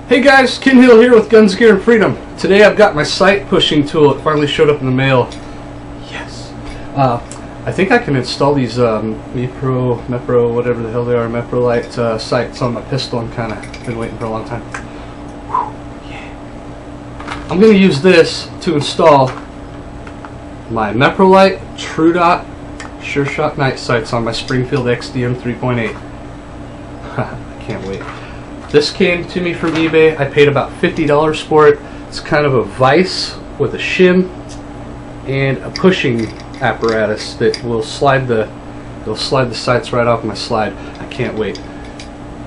Hey guys, Ken Hill here with Guns, Gear, and Freedom. Today I've got my sight pushing tool. It finally showed up in the mail. Yes. I think I can install these Mepro, whatever the hell they are, Meprolight sights on my pistol. I'm kind of been waiting for a long time. Whew, yeah. I'm going to use this to install my Meprolight TRU-DOT Sure Shot night sights on my Springfield XDm 3.8. I can't wait. This came to me from eBay. I paid about $50 for it. It's kind of a vise with a shim and a pushing apparatus that will slide the sights right off my slide. I can't wait.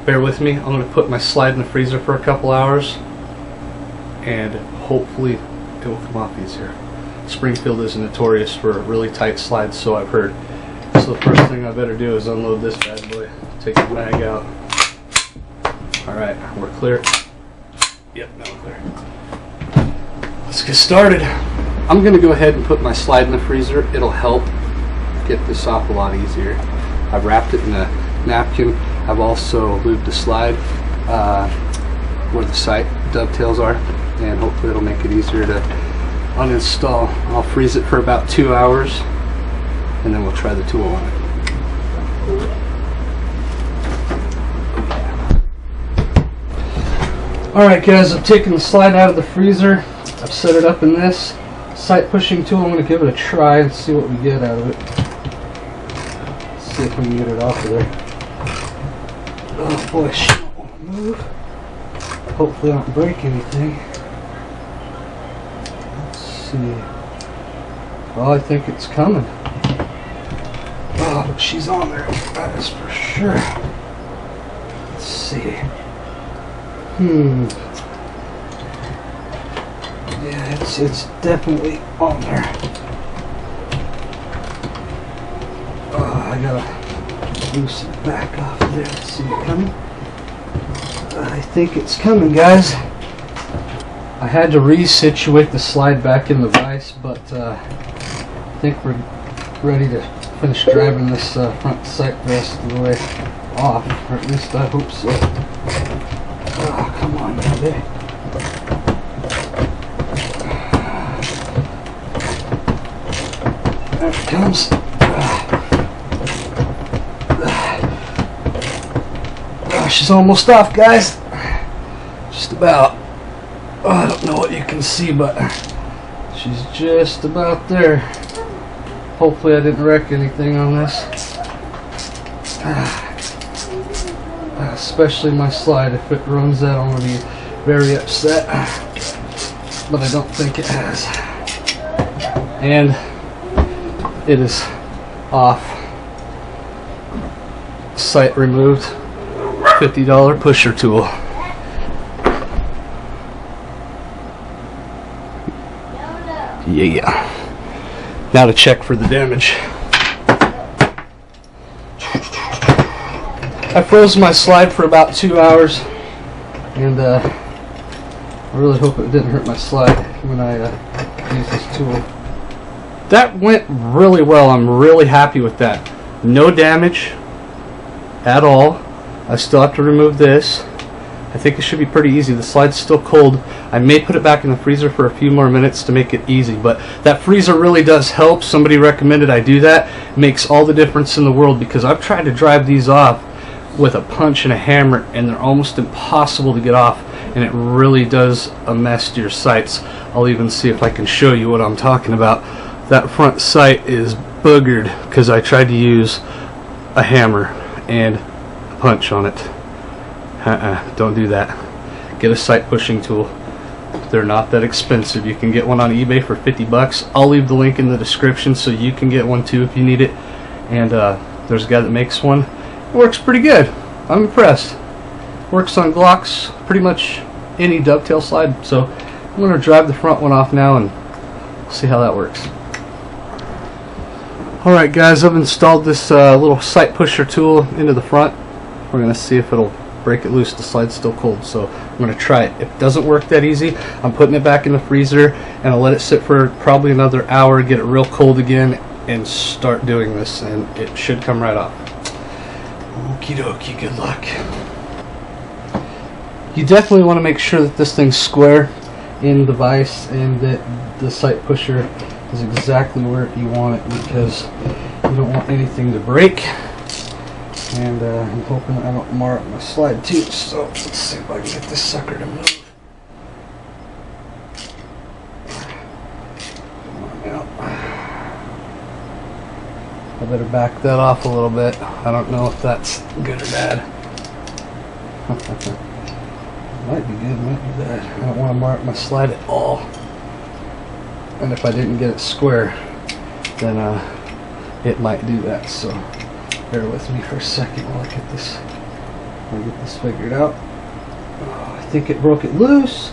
Bear with me. I'm going to put my slide in the freezer for a couple hours and hopefully it will come off easier. Springfield is notorious for really tight slides, so I've heard. So the first thing I better do is unload this bad boy. Take the bag out. Alright, we're clear. Yep, now we're clear. Let's get started. I'm going to go ahead and put my slide in the freezer. It'll help get this off a lot easier. I've wrapped it in a napkin. I've also lubed the slide where the sight dovetails are, and hopefully it'll make it easier to uninstall. I'll freeze it for about 2 hours and then we'll try the tool on it. Alright guys, I've taken the slide out of the freezer. I've set it up in this sight pushing tool. I'm going to give it a try and see what we get out of it. Let's see if we can get it off of there. Oh boy, shit won't move. Hopefully I don't break anything. Let's see. Well, I think it's coming. Oh, but she's on there. That is for sure. Let's see. Yeah, it's definitely on there. Oh, I gotta loosen it back off of there. Let's see it coming. I think it's coming, guys. I had to resituate the slide back in the vise, but I think we're ready to finish driving this front sight rest of the way off, or at least I hope so. Oh, come on, baby. There it comes. Oh, she's almost off, guys. Just about. Oh, I don't know what you can see, but she's just about there. Hopefully I didn't wreck anything on this. Especially my slide. If it runs out, I'm going to be very upset. But I don't think it has. And it is off. Sight removed. $50 pusher tool. Yeah. Now to check for the damage. I froze my slide for about 2 hours, and I really hope it didn't hurt my slide when I used this tool. That went really well. I'm really happy with that. No damage at all. I still have to remove this. I think it should be pretty easy. The slide's still cold. I may put it back in the freezer for a few more minutes to make it easy, but that freezer really does help. Somebody recommended I do that. It makes all the difference in the world, because I've tried to drive these off with a punch and a hammer and they're almost impossible to get off, and it really does a mess to your sights. I'll even see if I can show you what I'm talking about. That front sight is boogered because I tried to use a hammer and a punch on it. Don't do that. Get a sight pushing tool. They're not that expensive. You can get one on eBay for 50 bucks. I'll leave the link in the description so you can get one too if you need it. And there's a guy that makes one. It works pretty good. I'm impressed. Works on Glocks, pretty much any dovetail slide. So I'm going to drive the front one off now and see how that works. Alright guys, I've installed this little sight pusher tool into the front. We're going to see if it'll break it loose. The slide's still cold, so I'm going to try it. If it doesn't work that easy, I'm putting it back in the freezer and I'll let it sit for probably another hour, get it real cold again, and start doing this, and it should come right off. Okie dokie, good luck. you definitely want to make sure that this thing's square in the vise and that the sight pusher is exactly where you want it, because you don't want anything to break. And I'm hoping I don't mar up my slide too, so let's see if I can get this sucker to move. Come on out. I better back that off a little bit. I don't know if that's good or bad. Might be good, might be bad. I don't want to mar up my slide at all. And if I didn't get it square, then it might do that, so bear with me for a second while I get this figured out. Oh, I think it broke it loose,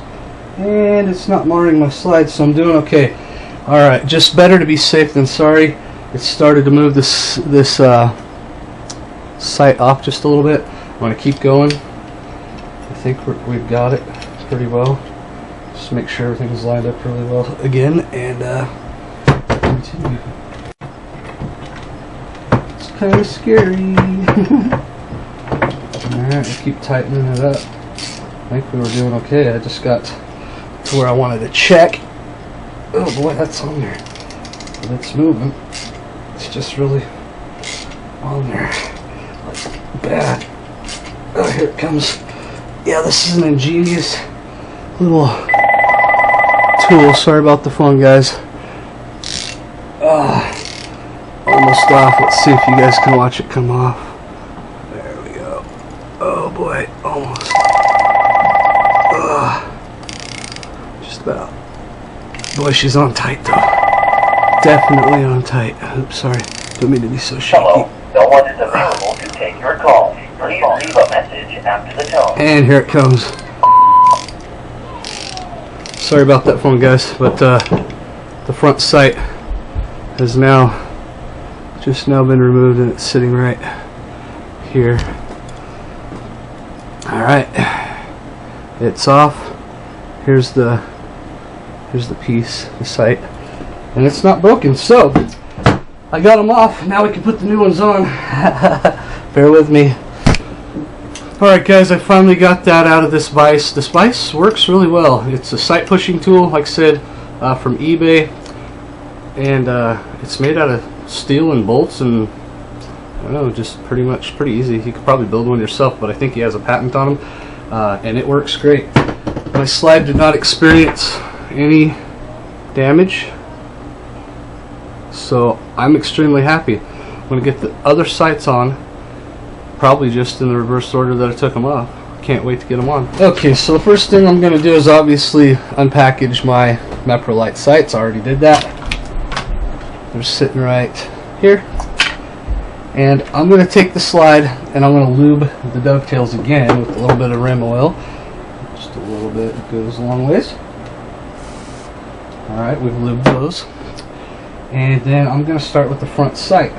and it's not marring my slide, so I'm doing okay. Alright, just better to be safe than sorry. It started to move this sight off just a little bit. I'm going to keep going. I think we've got it pretty well. Just make sure everything's lined up really well again, and continue. It's kind of scary. Alright, we'll keep tightening it up. I think we were doing okay. I just got to where I wanted to check. Oh boy, that's on there. But it's moving. It's just really on there. Like bad. Oh, here it comes. Yeah, this is an ingenious little tool. Sorry about the phone, guys. Almost off. Let's see if you guys can watch it come off. There we go. Oh boy, almost. Just about. Boy, she's on tight though. Definitely on tight. Oops, sorry. Don't mean to be so shaky. Hello, no one is available to take your call. Please leave a message after the tone. And here it comes. Sorry about that phone, guys, but the front sight has just now been removed, and it's sitting right here. Alright, it's off. Here's the piece, the sight, and it's not broken, so I got them off. Now we can put the new ones on. Bear with me. Alright guys, I finally got that out of this vise. This vise works really well. It's a sight pushing tool, like I said, from eBay, and it's made out of steel and bolts, and I don't know, just pretty easy. You could probably build one yourself, but I think he has a patent on them, and it works great. My slide did not experience any damage, so I'm extremely happy. I'm going to get the other sights on, probably just in the reverse order that I took them off. Can't wait to get them on. Okay, so the first thing I'm going to do is obviously unpackage my Meprolight sights. I already did that. They're sitting right here. And I'm going to take the slide and I'm going to lube the dovetails again with a little bit of rim oil. Just a little bit, it goes a long ways. Alright, we've lubed those. And then I'm going to start with the front sight,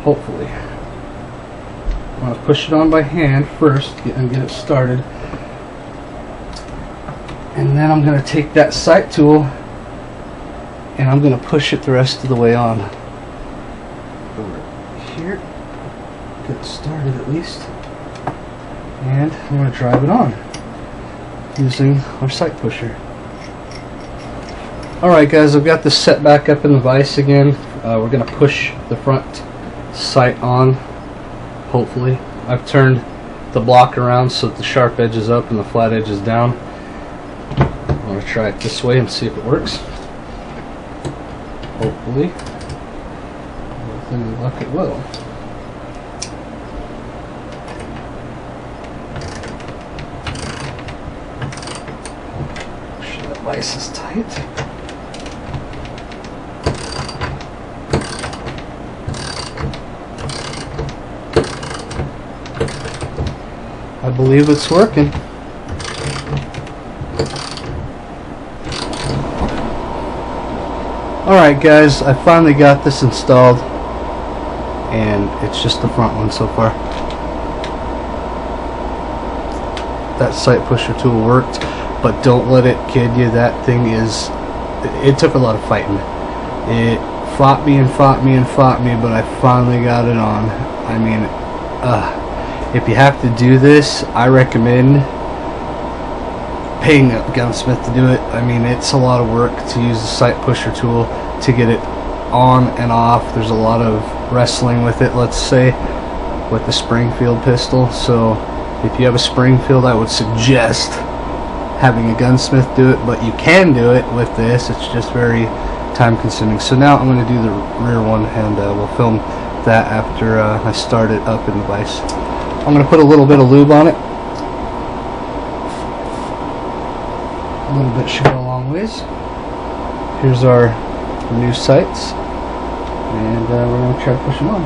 hopefully. I'm going to push it on by hand first and get it started. And then I'm going to take that sight tool and I'm going to push it the rest of the way on. Over here. Get it started at least. And I'm going to drive it on using our sight pusher. Alright guys, I've got this set back up in the vise again. We're going to push the front sight on, hopefully. I've turned the block around so that the sharp edge is up and the flat edge is down. I'm going to try it this way and see if it works. Hopefully. With any luck it will. Make sure that vise is tight. I believe it's working. Alright guys, I finally got this installed, and it's just the front one so far. That sight pusher tool worked, but don't let it kid you, that thing is, it took a lot of fighting. It fought me and fought me and fought me, but I finally got it on. I mean, if you have to do this, I recommend paying a gunsmith to do it. I mean, it's a lot of work to use the sight pusher tool to get it on and off. There's a lot of wrestling with it, let's say, with the Springfield pistol. So if you have a Springfield, I would suggest having a gunsmith do it, but you can do it with this. It's just very time consuming. So now I'm going to do the rear one, and we'll film that after I start it up in the vise. I'm going to put a little bit of lube on it. A little bit should go a long ways. Here's our new sights, and we're going to try to push them on.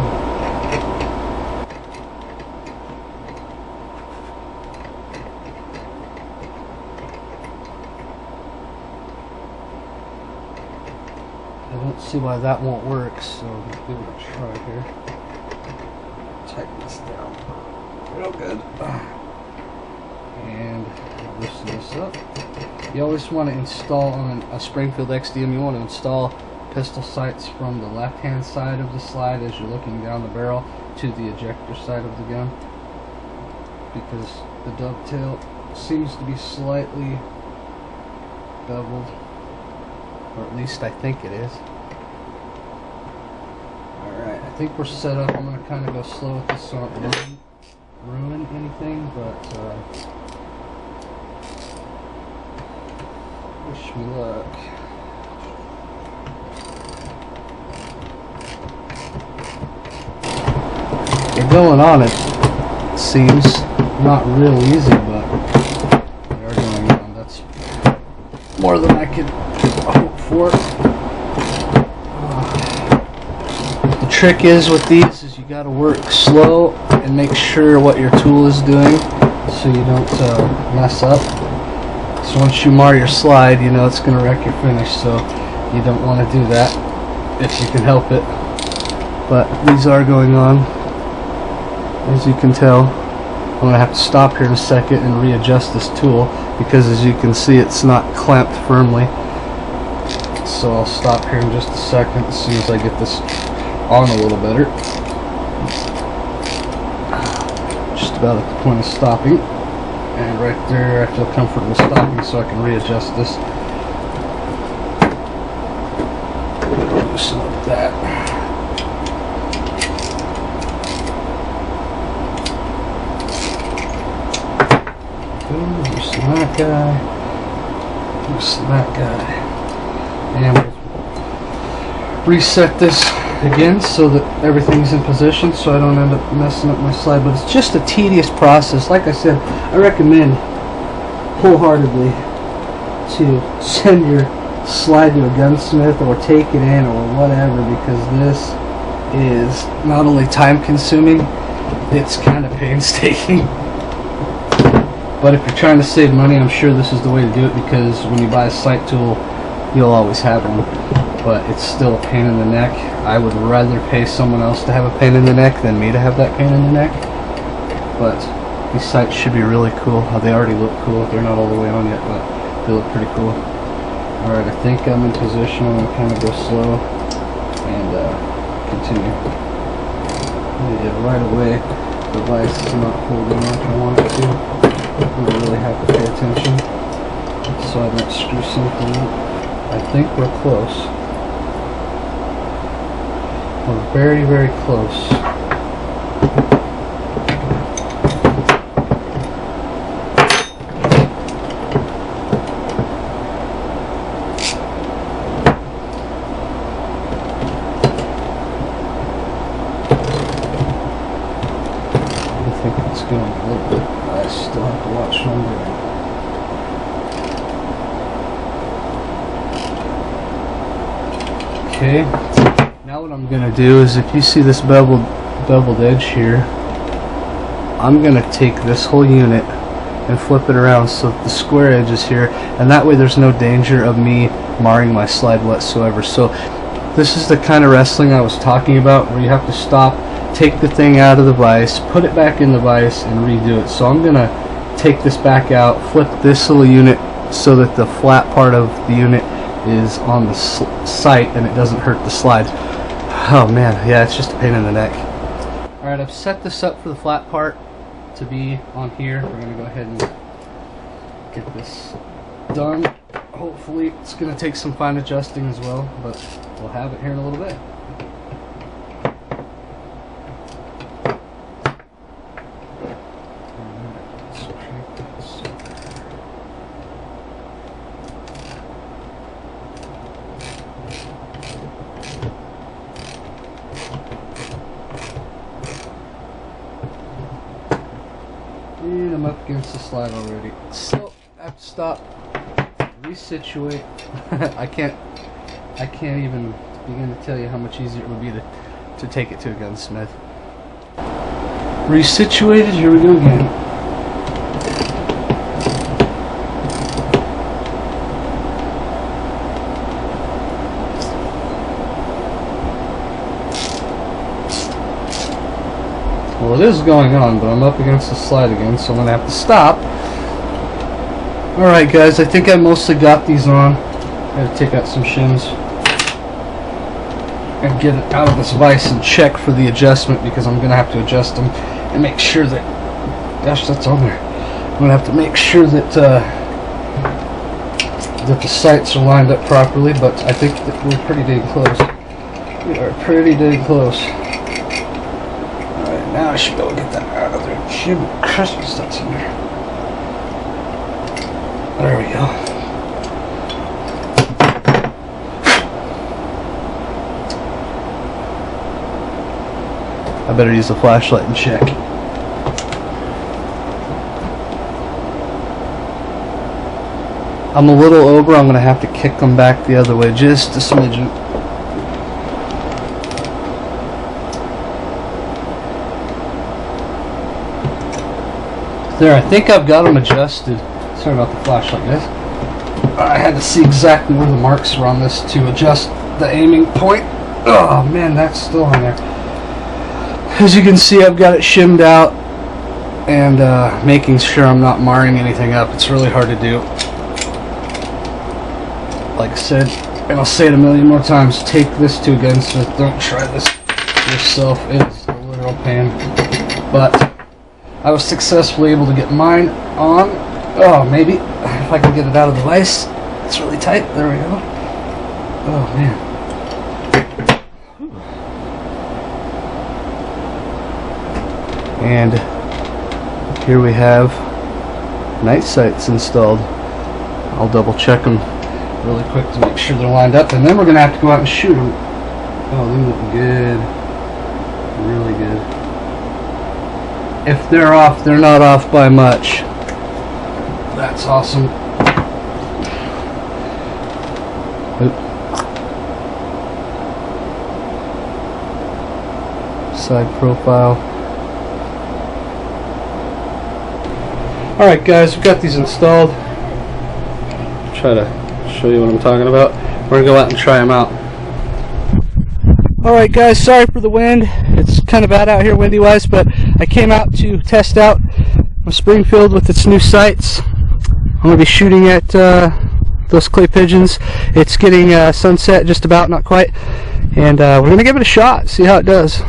I don't see why that won't work, so we'll give it a try here. Tighten this down real good. And loosen this up. You always want to install on a Springfield XDm, you want to install pistol sights from the left-hand side of the slide as you're looking down the barrel to the ejector side of the gun, because the dovetail seems to be slightly beveled, or at least I think it is. Alright, I think we're set up. I'm going to kind of go slow with this so I don't ruin anything, but wish me luck. They're going on, it seems. Not real easy, but they are going on. That's more than I could hope for. The trick is with these is you got to work slow and make sure what your tool is doing so you don't mess up. So once you mar your slide, you know it's going to wreck your finish, so you don't want to do that if you can help it. But these are going on, as you can tell. I'm going to have to stop here in a second and readjust this tool, because as you can see it's not clamped firmly. So I'll stop here in just a second as soon as I get this on a little better. Just about at the point of stopping. And right there I feel comfortable stopping, so I can readjust this. Loosen up that. Loosen that guy. Loosen that guy. And we'll reset this again so that everything's in position, so I don't end up messing up my slide. But it's just a tedious process. Like I said, I recommend wholeheartedly to send your slide to a gunsmith or take it in or whatever, because this is not only time consuming, it's kind of painstaking. But if you're trying to save money, I'm sure this is the way to do it, because when you buy a sight tool, you'll always have one. But it's still a pain in the neck. I would rather pay someone else to have a pain in the neck than me to have that pain in the neck. But these sights should be really cool. They already look cool. They're not all the way on yet, but they look pretty cool. Alright, I think I'm in position. I'm going to kind of go slow and continue. Yeah, right away, the device is not holding like I want it to. I'm going to really have to pay attention so I don't screw something up. I think we're close. We're very, very close. I think it's going a little bit. I still have to watch what I'm doing. Okay, now what I'm going to do is, if you see this beveled edge here, I'm going to take this whole unit and flip it around so that the square edge is here, and that way there's no danger of me marring my slide whatsoever. So this is the kind of wrestling I was talking about, where you have to stop, take the thing out of the vise, put it back in the vise, and redo it. So I'm going to take this back out, flip this little unit so that the flat part of the unit is on the sight and it doesn't hurt the slide. Oh man, yeah, it's just a pain in the neck. Alright, I've set this up for the flat part to be on here. We're going to go ahead and get this done. Hopefully it's going to take some fine adjusting as well, but we'll have it here in a little bit. And I'm up against the slide already. So I have to stop, resituate. I can't even begin to tell you how much easier it would be to take it to a gunsmith. Resituated, here we go again. Well, it is going on, but I'm up against the slide again, so I'm going to have to stop. Alright guys, I think I mostly got these on. I got to take out some shims and get it out of this vise and check for the adjustment, because I'm going to have to adjust them and make sure that, gosh, that's on there. I'm going to have to make sure that that the sights are lined up properly, but I think that we're pretty dang close. We are pretty dang close. Alright, now I should be able to get that out of there. Shim Christmas, that's in there. There we go. I better use the flashlight and check. I'm a little over. I'm going to have to kick them back the other way just a smidgen. There, I think I've got them adjusted. Sorry about the flashlight, guys. I had to see exactly where the marks were on this to adjust the aiming point. Oh man, that's still on there. As you can see, I've got it shimmed out and making sure I'm not marring anything up. It's really hard to do. Like I said, and I'll say it a million more times, take this to a gunsmith. Don't try this yourself. It's a literal pain. But I was successfully able to get mine on. Oh, maybe if I can get it out of the vise. It's really tight. There we go. Oh man. And here we have night sights installed. I'll double check them really quick to make sure they're lined up, and then we're gonna have to go out and shoot them. Oh, they're looking good. Really good. If they're off, they're not off by much. That's awesome. Oop. Side profile. Alright guys, we've got these installed. Try to show you what I'm talking about. We're going to go out and try them out. Alright guys, sorry for the wind. It's kind of bad out here windy wise, but I came out to test out Springfield with its new sights. I'm going to be shooting at those clay pigeons. It's getting sunset just about, not quite. And we're going to give it a shot, see how it does.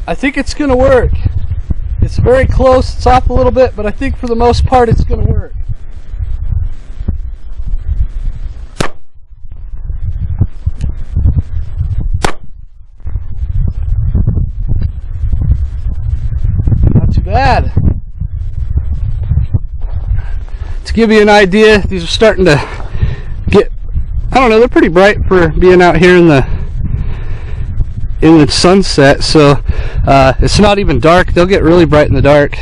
I think it's going to work. It's very close, it's off a little bit, but I think for the most part it's going to work. Not too bad. To give you an idea, these are starting to get, I don't know, they're pretty bright for being out here in the sunset, so it's not even dark. They'll get really bright in the dark.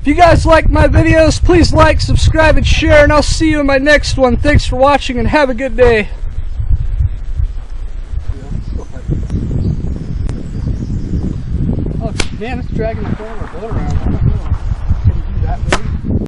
If you guys like my videos, please like, subscribe, and share, and I'll see you in my next one. Thanks for watching, and have a good day. Oh, man, it's dragging the corner of our boat around. I don't know. Can you do that, baby?